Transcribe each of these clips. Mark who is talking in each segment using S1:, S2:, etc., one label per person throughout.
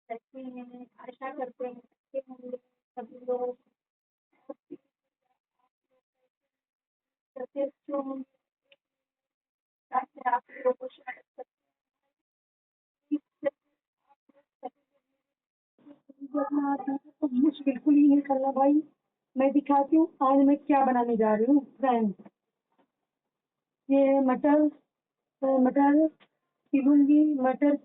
S1: कहते हैं, आशा करते हैं कि हम लोग सभी लोग यथेष्ट हों, ताकि आप लोगों को शायद तकलीफ करना आता है तो मुझे बिल्कुल ही नहीं करना भाई। मैं दिखाती हूँ आज मैं क्या बनाने जा रही हूँ फ्रेंड। ये मटर छीलूंगी, मटर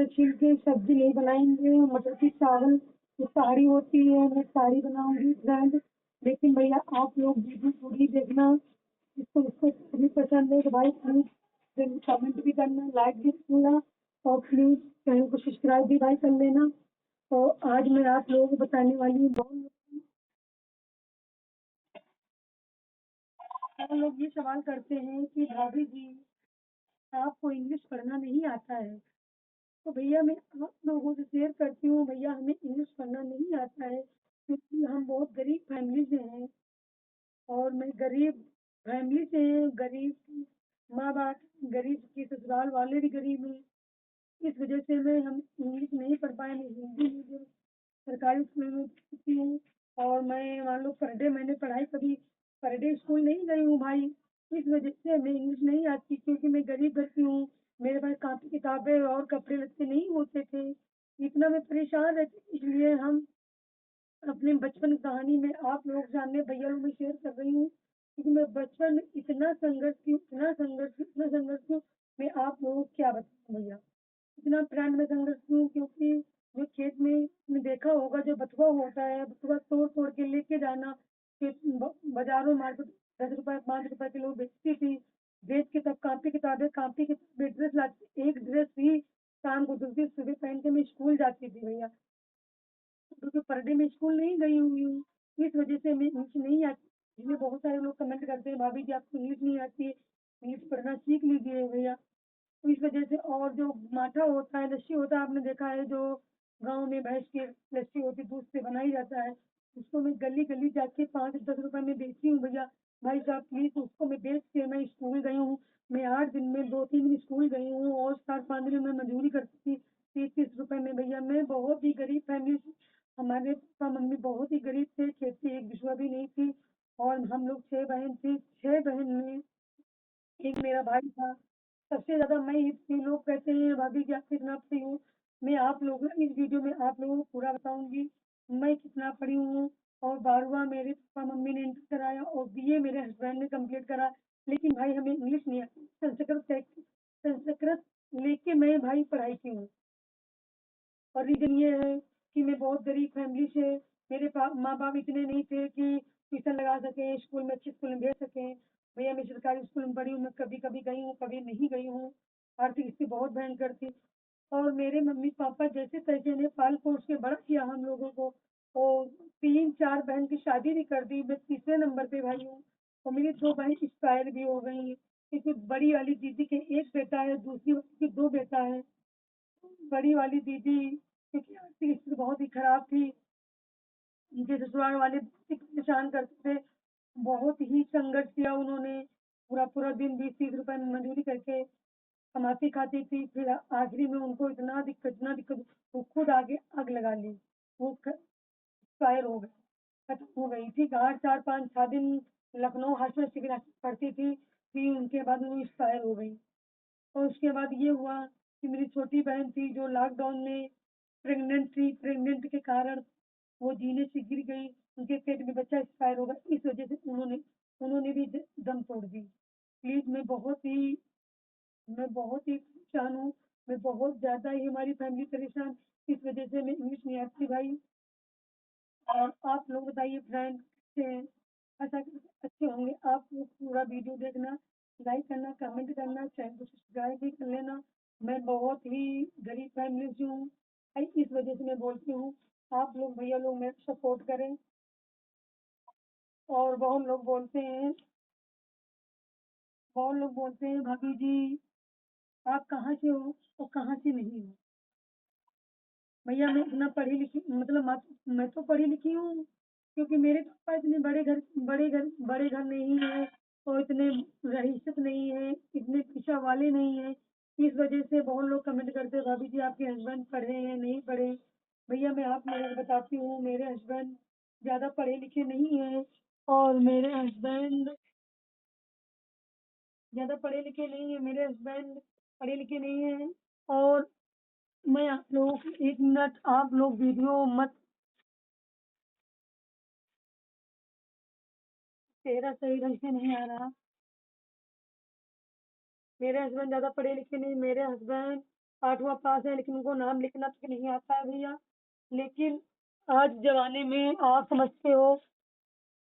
S1: छील के सब्जी नहीं बनाएंगे, मटर की चावल जो साड़ी होती है मैं साड़ी बनाऊंगी फ्रेंड। लेकिन भैया आप लोग वीडियो पूरी देखना, जिसको जिसको भी पसंद है तो भाई प्लीज कमेंट भी करना, लाइक भी करना और प्लीज चैनल को सब्सक्राइब भी भाई कर लेना। तो आज मैं आप लोगों को बताने वाली हूँ, बहुत लोग ये सवाल करते हैं कि भाभी जी आपको इंग्लिश पढ़ना नहीं आता है। तो भैया मैं आप लोगों से शेयर करती हूँ, भैया हमें इंग्लिश पढ़ना नहीं आता है क्योंकि हम बहुत गरीब फैमिली से हैं। और मैं गरीब फैमिली से हैं, गरीब माँ बाप, गरीब की ससुराल वाले भी गरीब हैं। इस वजह से मैं हम इंग्लिश नहीं पढ़ पाए, मैं हिंदी मीडियम सरकारी स्कूल में पढ़ती हूँ। और मैं मान लो पर डे मैंने पढ़ाई कभी पर डे स्कूल नहीं गई हूँ भाई। इस वजह से हमें इंग्लिश नहीं आती क्योंकि मैं गरीब घर की हूँ। मेरे पास कापी किताबें और कपड़े लत्ते नहीं होते थे, इतना मैं परेशान रहती, इसलिए हम अपने बचपन की कहानी में आप लोग जानने भैया लोग मैं शेयर कर रही हूँ क्योंकि मैं बचपन में इतना संघर्ष क्यों मैं आप लोगों को क्या बताऊँ भैया। इतना फ्रेंड में संघर्ष क्यों, क्योंकि जो खेत में आपने देखा होगा जो बथुआ होता है, बथुआ तोड़ तोड़ के लेके जाना, फिर बाजारों मार्केट 10 रुपए 5 रुपए किलो बेचती थी। बेच के तब कापी किताबें ड्रेस लाती, एक ड्रेस ही शाम को दूसरी सुबह पहन के मैं स्कूल जाती थी भैया, क्योंकि पर डे मैं स्कूल नहीं गई हुई हूँ। इस वजह से मैं इंग्लिश नहीं आती। इसलिए बहुत सारे लोग कमेंट करते हैं भाभी जी आपको इंग्लिश नहीं आती है, इंग्लिश पढ़ना सीख लीजिए भैया। तो इस वजह से और जो माठा होता है, लस्सी होता है, आपने देखा है जो गाँव में भैंस की लस्सी होती है, दूध से बनाई जाता है, उसको मैं गली-गली जाके 5-10 रुपए में बेचती हूँ भैया। भाई साहब प्लीज़ उसको मैं बेच के मैं स्कूल गई हूँ। मैं 8 दिन में 2-3 दिन स्कूल गई हूँ और 4-5 दिन में मज़दूरी करती थी 30-30 रुपए में भैया। मैं बहुत ही गरीब फैमिली से, हमारे पापा-मम्मी बहुत ही गरीब थे, खेती एक बिस्वा भी नहीं थी और हम लोग 6 बहन थी, 6 बहन में एक मेरा भाई था। सबसे ज़्यादा मैं ही थी। लोग कहते हैं भाभी जी आप कितना पढ़ी हो? मैं आप लोगों इस वीडियो में आप लोगों को पूरा बताऊँगी, मैं कितना पढ़ी हूँ। और 12वाँ मेरे पापा-मम्मी ने इंटर कराया और बीए मेरे हस्बैंड ने कंप्लीट करा। लेकिन भाई हमें इंग्लिश नहीं आती। संस्कृत लेके मैं भाई पढ़ाई की हूँ। और रीज़न ये है कि मैं बहुत गरीब फैमिली से, मेरे माँ-बाप इतने नहीं थे कि ट्यूशन लगा सकें, स्कूल में अच्छे स्कूल में भेज सकें। भैया मैं सरकारी स्कूल में पढ़ी हूँ, मैं कभी-कभी गई हूँ, कभी नहीं गई हूँ। आर्थिक स्थिति बहुत भयंकर थी और मेरे मम्मी-पापा जैसे-तैसे ने पाल-पोस के बड़ा किया हम लोगों को और 3-4 बहन की शादी भी कर दी। मैं तीसरे नंबर पे भाई हूँ और मेरी 2 बहन एक्सपायर भी हो गई हैं। क्योंकि बड़ी वाली दीदी के 1 बेटा है, दूसरी वाली के 2 बेटा है। बड़ी वाली दीदी क्योंकि आर्थिक स्थिति बहुत ही खराब थी, उनके ससुराल वाले बहुत ही परेशान करते थे, बहुत ही संघर्ष किया उन्होंने, पूरा-पूरा दिन 20-30 रुपए में मजदूरी करके कमाती खाती थी, फिर आखिरी में उनको इतना दिक्कत वो खुद आगे आग लगा ली, वो एक्सपायर हो गई, खत्म हो गई थी। 8, 4, 5, 6 दिन लखनऊ हॉस्पिटल सिविल पड़ती थी, फिर उनके बाद वो एक्सपायर हो गई। और उसके बाद ये हुआ कि मेरी छोटी बहन थी जो लॉकडाउन में प्रेग्नेंट थी, प्रेग्नेंट के कारण वो जीने से गिर गई, उनके पेट में बच्चा एक्सपायर हो गया, इस वजह से उन्होंने उन्होंने भी दम तोड़ दी। प्लीज़ मैं बहुत ही परेशान हूँ, मैं बहुत ज़्यादा ही हमारी फैमिली परेशान, इस वजह से मैं इंग्लिश नहीं आती भाई। और आप लोग बताइए फ्रेंड कैसे हैं? आशा करते हैं अच्छे होंगे। आप लोग पूरा वीडियो देखना, लाइक करना, कमेंट करना, चैनल को सब्सक्राइब भी कर लेना। मैं बहुत ही गरीब फैमिली से हूँ, इस वजह से मैं बोलती हूँ, आप लोग भैया लोग मेरा सपोर्ट करें। और बहुत लोग बोलते हैं भाभी जी आप कहाँ से हो और कहाँ से नहीं हो? भैया मैं इतना पढ़ी लिखी मतलब मैं तो पढ़ी लिखी हूँ क्योंकि मेरे पापा इतने बड़े घर नहीं है और इतने रईसत नहीं है, इतने पैसा वाले नहीं है। इस वजह से बहुत लोग कमेंट करते हैं, "भाभी जी आपके हस्बैंड पढ़े हैं, नहीं पढ़े?" भैया मैं आप लोगों को बताती हूँ, मेरे हस्बैंड ज़्यादा पढ़े-लिखे नहीं हैं और मेरे हस्बैंड ज़्यादा पढ़े-लिखे नहीं हैं, मेरे हस्बैंड पढ़े-लिखे नहीं हैं और मैं आप लोगों को 1 मिनट आप लोग वीडियो मत चेहरा सही ढंग से नहीं आ रहा। मेरे हस्बैंड ज़्यादा पढ़े-लिखे नहीं, मेरे हस्बैंड 8वाँ पास है लेकिन उनको नाम लिखना तक नहीं आता है भैया। लेकिन आज ज़माने में आप समझते हो